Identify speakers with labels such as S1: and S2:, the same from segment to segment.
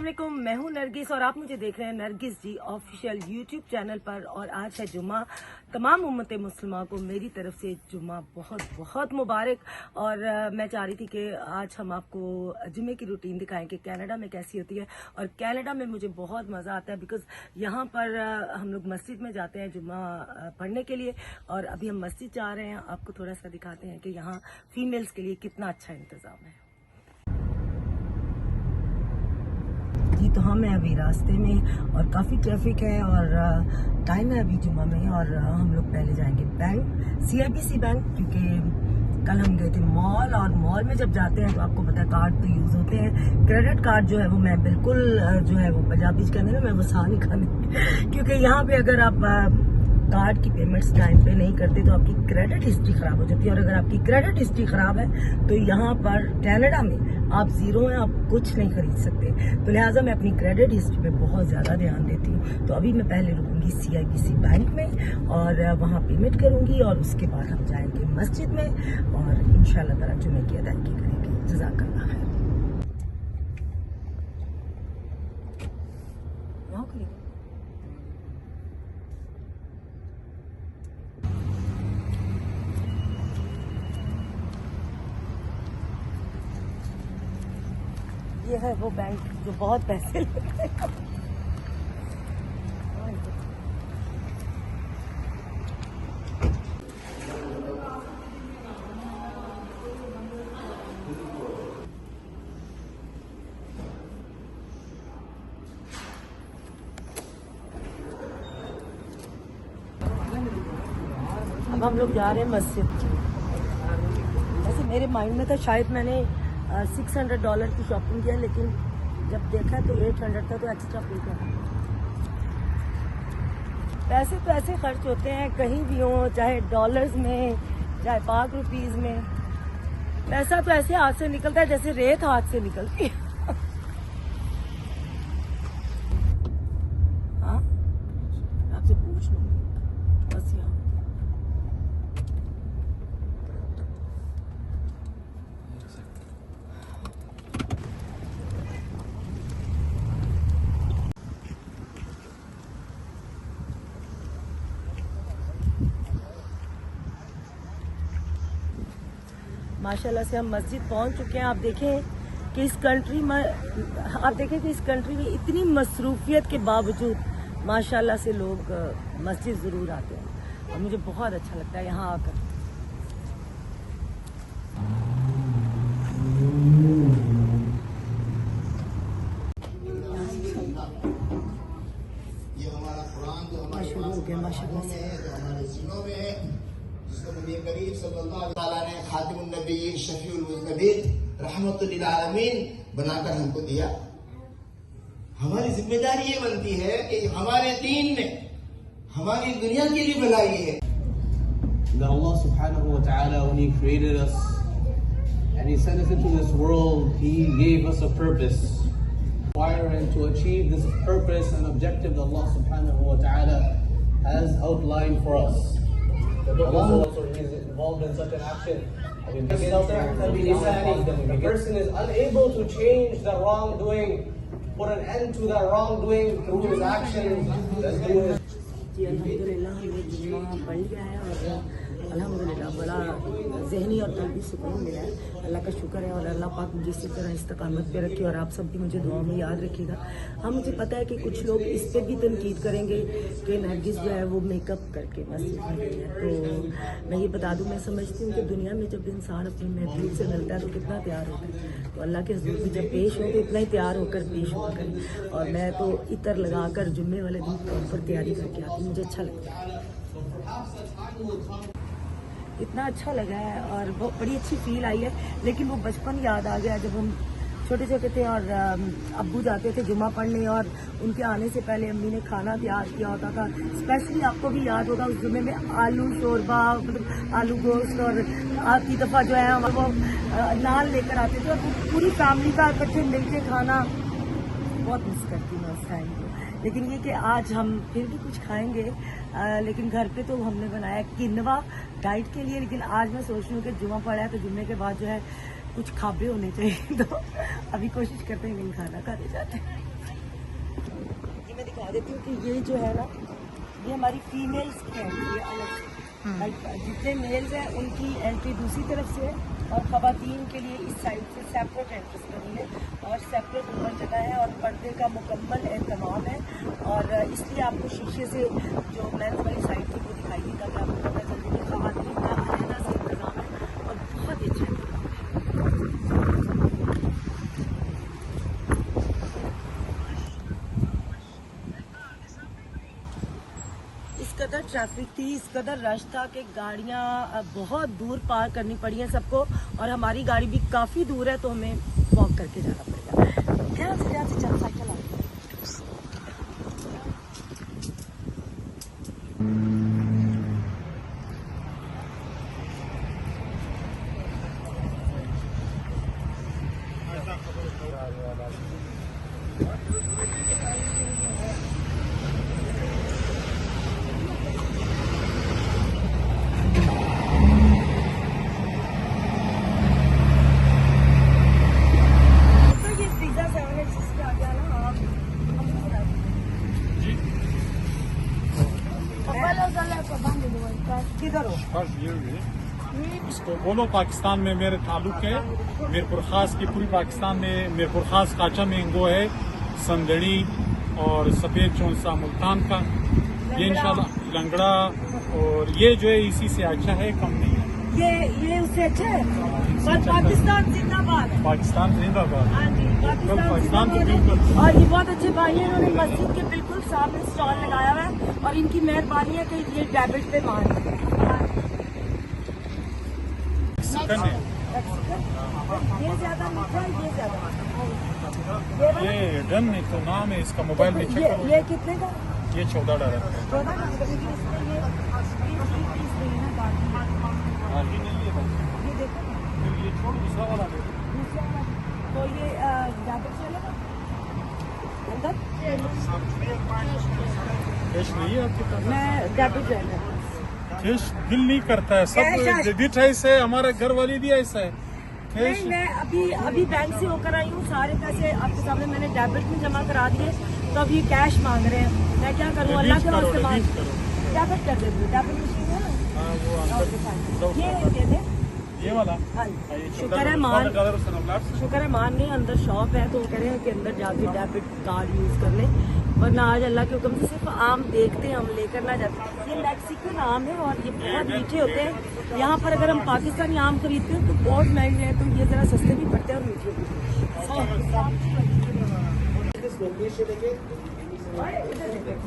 S1: अस्सलाम वालेकुम, मैं हूं नरगिस और आप मुझे देख रहे हैं Nargis ji official YouTube channel पर। और आज है जुम्मा। तमाम उम्मत मुस्लिमा को मेरी तरफ से जुम्मा बहुत बहुत मुबारक। और मैं चाह रही थी कि आज हम आपको जुम्मे की रूटीन दिखाएं कि कनाडा में कैसी होती है। और कनाडा में मुझे बहुत मज़ा आता है बिकॉज यहाँ पर हम लोग मस्जिद में जाते हैं जुम्मा पढ़ने के लिए। और अभी हम मस्जिद जा रहे हैं, आपको थोड़ा सा दिखाते हैं कि यहाँ फीमेल्स के लिए कितना अच्छा इंतज़ाम है। जी तो हम हैं अभी रास्ते में और काफ़ी ट्रैफिक है और टाइम है अभी जुम्मा में। और हम लोग पहले जाएंगे बैंक, CIBC बैंक, क्योंकि कल हम गए थे मॉल। और मॉल में जब जाते हैं तो आपको पता है कार्ड तो यूज़ होते हैं। क्रेडिट कार्ड जो है वो मैं बिल्कुल जो है वो पंजाबी कहते हैं ना, मैं वो सा नहीं खाने क्योंकि यहाँ पे अगर आप कार्ड की पेमेंट्स टाइम पे नहीं करते तो आपकी क्रेडिट हिस्ट्री खराब हो जाती है। और अगर आपकी क्रेडिट हिस्ट्री खराब है तो यहाँ पर कनाडा में आप जीरो हैं, आप कुछ नहीं खरीद सकते। तो लिहाजा मैं अपनी क्रेडिट हिस्ट्री पे बहुत ज़्यादा ध्यान देती हूँ। तो अभी मैं पहले रुकूंगी CIBC बैंक में और वहाँ पेमेंट करूँगी और उसके बाद हम जाएंगे मस्जिद में और इंशाल्लाह ताला जुमे की अदायगी करेंगे। जज़ाकल्लाह खैर। ये है वो बैंक जो बहुत पैसे लेते हैं। अब हम लोग जा रहे हैं मस्जिद। वैसे मेरे माइंड में था शायद मैंने $600 की शॉपिंग किया, लेकिन जब देखा तो 800 था, तो एक्स्ट्रा पे किया। पैसे तो ऐसे खर्च होते हैं कहीं भी हो, चाहे डॉलर्स में चाहे पाक रुपीज़ में। पैसा तो ऐसे हाथ से निकलता है जैसे रेत हाथ से निकलती है। हाँ आपसे पूछ लो बस। यहाँ माशाल्लाह से हम मस्जिद पहुंच चुके हैं। आप देखें कि इस कंट्री में इतनी मसरूफियत के बावजूद माशाल्लाह से लोग मस्जिद ज़रूर आते हैं और मुझे बहुत अच्छा लगता है यहाँ आकर। शुरू हो गया माशाल्लाह से।
S2: करीब सल्लल्लाहु अलैहि ने खातिमुन नबी शफीउल मुज़नबीन रहमतुल लिल आलमीन बनाकर हमको दिया। हमारी जिम्मेदारी ये बनती है कि हमारे दीन में हमारी दुनिया के लिए भलाई है।
S3: That Allah subhanahu wa ta'ala, when He created us and He sent us into this world, He gave us a purpose. And to achieve this purpose and objective that Allah subhanahu wa ta'ala has outlined for us. Allah also is involved in such an action. The person is unable to change the wrongdoing, put an end to that wrongdoing through his actions, as through his.
S1: जी अल्हम्दुलिल्लाह हमें जुम्मा पढ़ लिया है और अल्हम्दुलिल्लाह बड़ा ज़हनी और कल्बी सुकून मिला है। अल्लाह का शुक्र है और अल्लाह पाक मुझे इसी तरह इस्तकामत पे रखे और आप सब भी मुझे दुआ में याद रखिएगा। हाँ मुझे पता है कि कुछ लोग इस पर भी तनकीद करेंगे कि नरगिस जो है वो मेकअप करके मस्जिद में गई है। तो मैं ये बता दूँ, मैं समझती हूँ कि दुनिया में जब इंसान अपनी महबूब से मिलता है तो कितना तैयार होता है। तो अल्लाह के हज़ूर में जब पेश हो तो इतना ही तैयार होकर पेश हुआ करें। और मैं तो इतर लगाकर जुम्मे वाले दिन प्रॉपर तैयारी करके आती हूँ, मुझे अच्छा लगता है। इतना अच्छा लगा है और बहुत बड़ी अच्छी फील आई है। लेकिन वो बचपन याद आ गया जब हम छोटे छोटे थे और अब्बू जाते थे जुम्मा पढ़ने और उनके आने से पहले अम्मी ने खाना तैयार किया होता था। स्पेशली आपको भी याद होगा उस जुम्मे में आलू शोरबा, मतलब आलू गोश्त, और आधी दफ़ा जो है वो नान लेकर आते थे और पूरी फैमिली का इकट्ठे मिलके खाना बहुत मिस करती हूँ उस टाइम को। लेकिन ये कि आज हम फिर भी कुछ खाएंगे, लेकिन घर पे तो हमने बनाया किनवा डाइट के लिए। लेकिन आज मैं सोच रही हूँ कि जुम्मा पड़ा है तो जुम्मे के बाद जो है कुछ खाबे होने चाहिए। तो अभी कोशिश करते हैं कि खाना खाते जाते हैं। दिखा देती हूँ कि ये जो है ना, ये हमारी फीमेल्स की एंट्री है अलग से। लाइक जितने मेल्स हैं उनकी एंट्री दूसरी तरफ से है और खवातीन के लिए इस साइड से सेपरेट एंट्रेंस बनी है और सेपरेट ऊपर जगह है और पर्दे का मुकम्मल एहतमाम है। और इसलिए आपको शीशे से जो मेंस वाली साइड थी वो दिखाई दी ताकि आपको पता चले कि खवातीन का अलग से इंतजाम है और बहुत ही अच्छा है। इस कदर ट्रैफिक थी, इस कदर रश था कि गाड़ियाँ बहुत दूर पार करनी पड़ी हैं सबको और हमारी गाड़ी भी काफ़ी दूर है तो हमें वॉक करके जाना पड़ेगा। ध्यान से चल साइकिल आ। किधर हो?
S4: इसको बोलो पाकिस्तान में मेरे ताल्लुक है, मीरपुर खास की पूरी पाकिस्तान में मीरपुर खास काचा मैंगो है, संदड़ी और सफेद चौंसा मुल्तान का, ये इंशाल्लाह लंगड़ा, और ये जो है इसी से अच्छा है, कम नहीं है।
S1: ये उससे अच्छा है। पर पाकिस्तान जिंदाबाद है।
S4: पाकिस्तान जिंदाबाद।
S1: हाँ जी,
S4: पाकिस्तान तो
S1: जिंदाबाद है।
S4: बिल्कुल।
S1: और ये बहुत अच्छे भाई हैं, इन्होंने मस्जिद के बिल्कुल सामने स्टॉल लगाया हुआ है और इनकी मेहरबानी है कि ये डेबिट पे मान ये ज्यादा मीठा, ये ज्यादा
S4: ये डन नहीं तो नाम है इसका, मोबाइल में चेक करो।
S1: ये कितने का?
S4: ये 14 डॉलर है।
S1: 14 का।
S4: हाँ, ये नहीं है भाई।
S1: ये देखो
S4: फिर ये छोड़, दूसरा वाला ले।
S1: दूसरा वाला। तो ये डेबिट चलेगा अंदर?
S4: कैश नहीं है आपके पास?
S1: मैं डेबिट लेना।
S4: कैश दिल नहीं करता है,
S1: कैश
S4: सब डेबिट है, ऐसे हमारा घर वाली भी ऐसा है। कैश
S1: नहीं, मैं अभी बैंक से होकर आई हूँ, सारे पैसे आपके सामने मैंने डेबिट में जमा करा दिए, तो अब ये कैश मांग रहे हैं। मैं क्या करूँ? अल्लाह के वास्ते मांग। डेबिट कर देती हूँ, डेबिट मशीन है ना?
S4: हाँ, वो अंदर
S1: ये दे दे।
S4: ये वाला।
S1: हाँ,
S4: ये
S1: शुक्र है मान,
S4: $14 से नवलाख से।
S1: शुक्र है मान गए, अंदर शॉप है तो वो कह रहे हैं कि अंदर जाके डेबिट कार्ड यूज कर लें, वरना आज अल्लाह के हुक्म से सिर्फ आम देखते हैं, हम लेकर ना जाते। ये मैक्सिकन आम है और ये बहुत मीठे होते हैं। यहाँ पर अगर हम पाकिस्तानी आम खरीदते हैं तो बहुत महंगे हैं, तो ये जरा सस्ते भी पड़ते हैं और मीठे भी।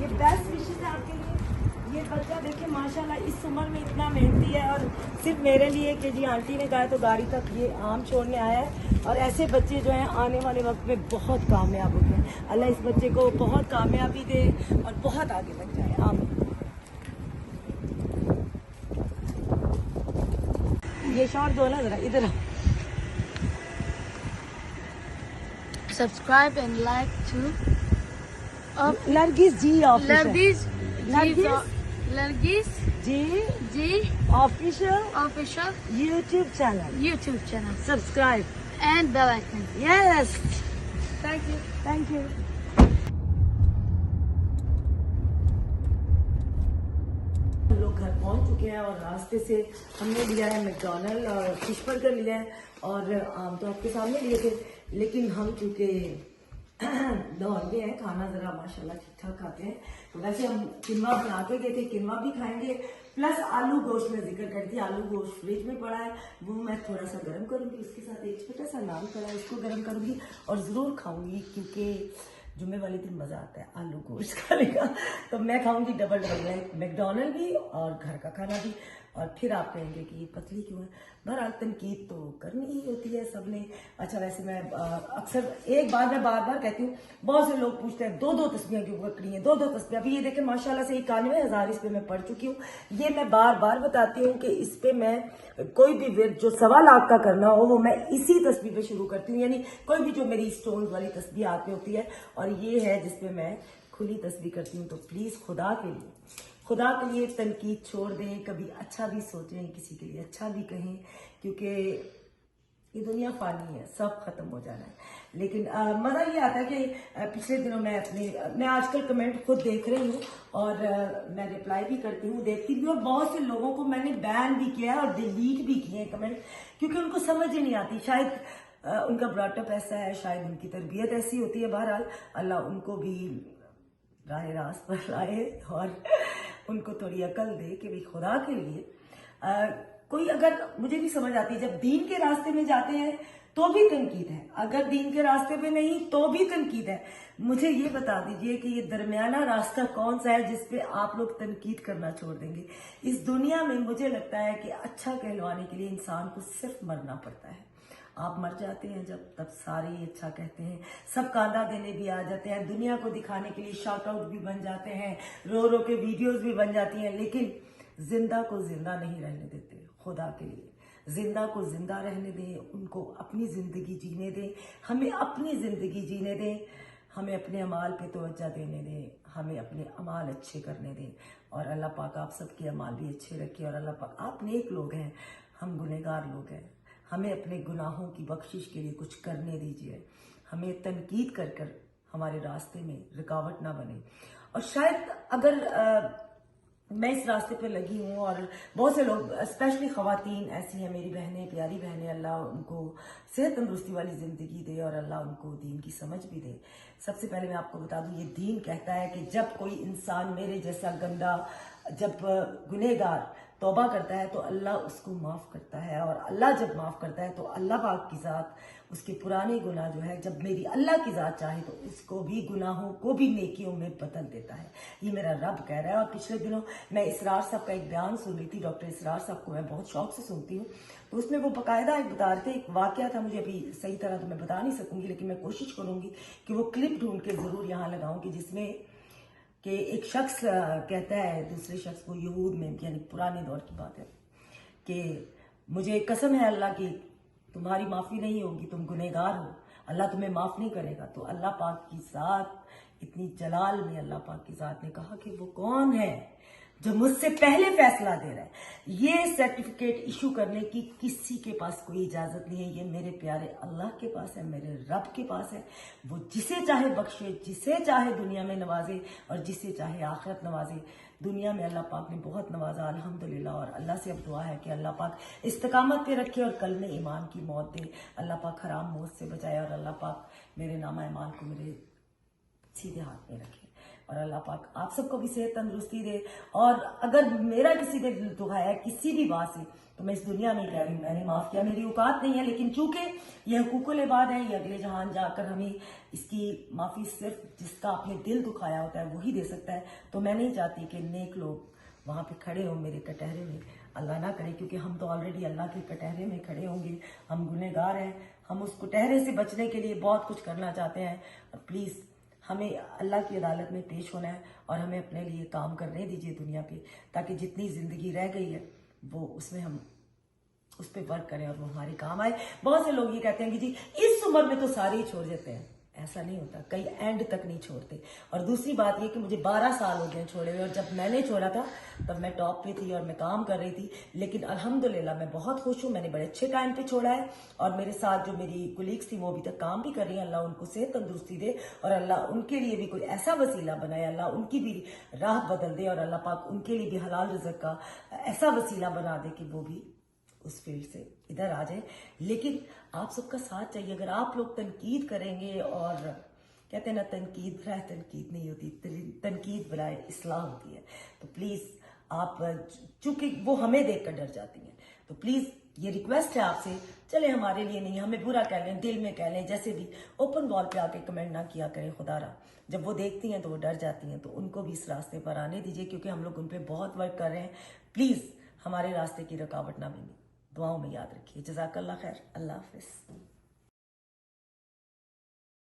S1: ये बेस्ट विशेष है आपके लिए। ये बच्चा देखिए माशाल्लाह इस उम्र में इतना मेहनती है और सिर्फ मेरे लिए कि जी आंटी ने कहा तो गाड़ी तक ये आम छोड़ने आया है। और ऐसे बच्चे जो हैं आने वाले वक्त में बहुत कामयाब होते हैं। अल्लाह इस बच्चे को बहुत कामयाबी दे और बहुत आगे तक जाए। आमीन। ये शॉर्ट दो ना जरा, इधर
S5: Subscribe and like to
S1: Nargis ji official,
S5: Largis
S1: ji
S5: G
S1: official
S5: official
S1: YouTube channel,
S5: YouTube channel
S1: subscribe.
S5: and bell icon.
S1: Yes,
S5: Thank you.
S1: Thank you. हम लोग घर पहुंच चुके हैं और रास्ते से हमने लिया है मैकडॉनल्ड और फिश बर्गर लिया है और आम तो आपके सामने लिए थे, लेकिन हम चूंकि दौड़ में हैं, खाना जरा माशाल्लाह ठीक ठाक खाते हैं, तो वैसे हम किनवा बना के गए थे, किनवा भी खाएंगे प्लस आलू गोश्त में जिक्र करती है। आलू गोश्त फ्रिज में पड़ा है, वो मैं थोड़ा सा गर्म करूंगी, उसके साथ एक छोटा सा नान पड़ा है, उसको गर्म करूंगी और जरूर खाऊंगी क्योंकि जुम्मे वाले दिन मजा आता है आलू गोश्त खाने का। तो मैं खाऊंगी डबल मैकडॉनल्ड भी और घर का खाना भी। और फिर आप कहेंगे कि ये पतली क्यों है? बहरहाल तनकीद तो करनी ही होती है सबने। अच्छा वैसे मैं अक्सर एक बार मैं बार बार कहती हूँ, बहुत से लोग पूछते हैं दो तस्बीहें क्यों पकड़ी हैं, दो तस्बीहें। अभी ये देखें माशाल्लाह से 91,000 इस पे मैं पढ़ चुकी हूँ। ये मैं बार बार बताती हूँ कि इस पे मैं कोई भी विर्द जो 1.25 लाख का करना हो वो मैं इसी तस्बीह पे शुरू करती हूँ, यानी कोई भी जो मेरी स्टोन वाली तस्बीह आती होती है और ये है जिसपे मैं खुली तस्बीह करती हूँ। तो प्लीज खुदा के लिए तनकीद छोड़ दें, कभी अच्छा भी सोचें, किसी के लिए अच्छा भी कहें, क्योंकि ये दुनिया फानी है, सब खत्म हो जाना है। लेकिन मजा ये आता है कि पिछले दिनों मैं आजकल कमेंट खुद देख रही हूँ और मैं रिप्लाई भी करती हूँ, देखती भी हूँ, और बहुत से लोगों को मैंने बैन भी किया है और डिलीट भी किए हैं कमेंट, क्योंकि उनको समझ ही नहीं आती। शायद उनका ब्रॉटअप ऐसा है, शायद उनकी तरबियत ऐसी होती है। बहरहाल अल्लाह उनको भी राह रास्त पर लाए और उनको थोड़ी अकल दे कि भाई खुदा के लिए कोई, अगर मुझे भी समझ आती है, जब दीन के रास्ते में जाते हैं तो भी तनकीद है, अगर दीन के रास्ते पे नहीं तो भी तनकीद है। मुझे ये बता दीजिए कि ये दरमियाना रास्ता कौन सा है जिसपे आप लोग तनकीद करना छोड़ देंगे। इस दुनिया में मुझे लगता है कि अच्छा कहलवाने के लिए इंसान को सिर्फ मरना पड़ता है। आप मर जाते हैं जब, तब सारे ही अच्छा कहते हैं, सब कांदा देने भी आ जाते हैं, दुनिया को दिखाने के लिए शाउट आउट भी बन जाते हैं, रो रो के वीडियोस भी बन जाती हैं, लेकिन जिंदा को जिंदा नहीं रहने देते। खुदा के लिए जिंदा को जिंदा रहने दें, उनको अपनी जिंदगी जीने दें, हमें अपनी जिंदगी जीने दें, हमें अपने अमाल पे तवज्जो देने दें, हमें अपने अमाल अच्छे करने दें। और अल्लाह पाक आप सबके अमाल भी अच्छे रखे। और अल्लाह पाक, आप नेक लोग हैं, हम गुनहगार लोग हैं, हमें अपने गुनाहों की बख्शिश के लिए कुछ करने दीजिए। हमें तनकीद कर कर हमारे रास्ते में रुकावट ना बने। और शायद अगर मैं इस रास्ते पर लगी हूँ और बहुत से लोग, स्पेशली खवातीन ऐसी हैं, मेरी बहनें, प्यारी बहनें, अल्लाह उनको सेहत तंदुरुस्ती वाली ज़िंदगी दे और अल्लाह उनको दीन की समझ भी दे। सबसे पहले मैं आपको बता दूँ, ये दीन कहता है कि जब कोई इंसान मेरे जैसा गंदा, जब गुनहगार तौबा करता है तो अल्लाह उसको माफ़ करता है, और अल्लाह जब माफ़ करता है तो अल्लाह पाक की ज़ात उसके पुराने गुनाह जो है, जब मेरी अल्लाह की ज़ात चाहे तो उसको भी, गुनाहों को भी नेकियों में बदल देता है। ये मेरा रब कह रहा है। और पिछले दिनों मैं इसरार साहब का एक बयान सुन रही थी, डॉक्टर इसरार साहब को मैं बहुत शौक से सुनती हूँ, तो उसमें वो बाकायदा एक बता रहे थे, एक वाकया था, मुझे अभी सही तरह तो मैं बता नहीं सकूंगी, लेकिन मैं कोशिश करूंगी कि वो क्लिप ढूंढ के ज़रूर यहाँ लगाऊंगी, जिसमें कि एक शख्स कहता है दूसरे शख्स को, यहूद में, यानी पुराने दौर की बात है, कि मुझे कसम है अल्लाह की, तुम्हारी माफ़ी नहीं होगी, तुम गुनहगार हो, अल्लाह तुम्हें माफ़ नहीं करेगा। तो अल्लाह पाक की ज़ात, इतनी जलाल में अल्लाह पाक की ज़ात ने कहा कि वो कौन है जो मुझसे पहले फैसला दे रहा है। ये सर्टिफिकेट इशू करने की किसी के पास कोई इजाजत नहीं है, ये मेरे प्यारे अल्लाह के पास है, मेरे रब के पास है। वो जिसे चाहे बख्शे, जिसे चाहे दुनिया में नवाजे और जिसे चाहे आखिरत नवाजे। दुनिया में अल्लाह पाक ने बहुत नवाजा, अल्हम्दुलिल्लाह। और अल्लाह से अब दुआ है कि अल्लाह पाक इस्तकामत पे रखे और कल में ईमान की मौत दे। अल्लाह पाक हराम मौत से बचाए और अल्लाह पाक मेरे नामा ईमान को मेरे सीधे हाथ में रखे। और अल्लाह पाक आप सबको भी सेहत तंदुरुस्ती दे। और अगर मेरा किसी ने दिल दुखाया है किसी भी बात से, तो मैं इस दुनिया में कह रही हूँ, मैंने माफ़ किया, मेरी औकात नहीं है, लेकिन चूंकि ये हुकूकुल इबाद है, ये अगले जहान जाकर हमें इसकी माफ़ी सिर्फ जिसका अपने दिल दुखाया होता है वही दे सकता है। तो मैं नहीं चाहती कि नेक लोग वहाँ पे खड़े हों मेरे कटहरे में, अल्लाह ना करे, क्योंकि हम तो ऑलरेडी अल्लाह के कटहरे में खड़े होंगे। हम गुनहगार हैं, हम उस कटहरे से बचने के लिए बहुत कुछ करना चाहते हैं। और प्लीज़ हमें अल्लाह की अदालत में पेश होना है और हमें अपने लिए काम करने दीजिए दुनिया पे, ताकि जितनी ज़िंदगी रह गई है वो उसमें हम उस पर वर्क करें और वो हमारे काम आए। बहुत से लोग ये कहते हैं कि जी इस उम्र में तो सारे ही छोड़ देते हैं, ऐसा नहीं होता, कई एंड तक नहीं छोड़ते। और दूसरी बात ये कि मुझे 12 साल हो गए छोड़े हुए, और जब मैंने छोड़ा था तब मैं टॉप पे थी और मैं काम कर रही थी। लेकिन अल्हम्दुलिल्लाह मैं बहुत खुश हूँ, मैंने बड़े अच्छे टाइम पे छोड़ा है। और मेरे साथ जो मेरी कुलीग्स थी वो अभी तक काम भी कर रही हैं, अल्लाह उनको सेहत तंदुरुस्ती दे और अल्लाह उनके लिए भी कोई ऐसा वसीला बनाए, अल्लाह उनकी भी राह बदल दे और अल्लाह पाक उनके लिए भी हलाल रिज़्क़ का ऐसा वसीला बना दे कि वो भी उस फील्ड से इधर आ जाए। लेकिन आप सबका साथ चाहिए। अगर आप लोग तनकीद करेंगे, और कहते हैं ना, तनकीद बराए तनकीद नहीं होती, तनकीद बराए इस्लाह होती है। तो प्लीज़ आप, चूंकि वो हमें देख कर डर जाती हैं, तो प्लीज़ ये रिक्वेस्ट है आपसे, चले हमारे लिए नहीं, हमें बुरा कह लें, दिल में कह लें, जैसे भी, ओपन वॉल पे आके कमेंट ना किया करें। खुदारा जब वो देखती हैं तो वो डर जाती हैं, तो उनको भी इस रास्ते पर आने दीजिए, क्योंकि हम लोग उन पर बहुत वर्क कर रहे हैं। प्लीज़ हमारे रास्ते की रुकावट ना बने। दुआओं में याद रखिए। जज़ाकल्लाह खैर। अल्लाह हाफ़िज़।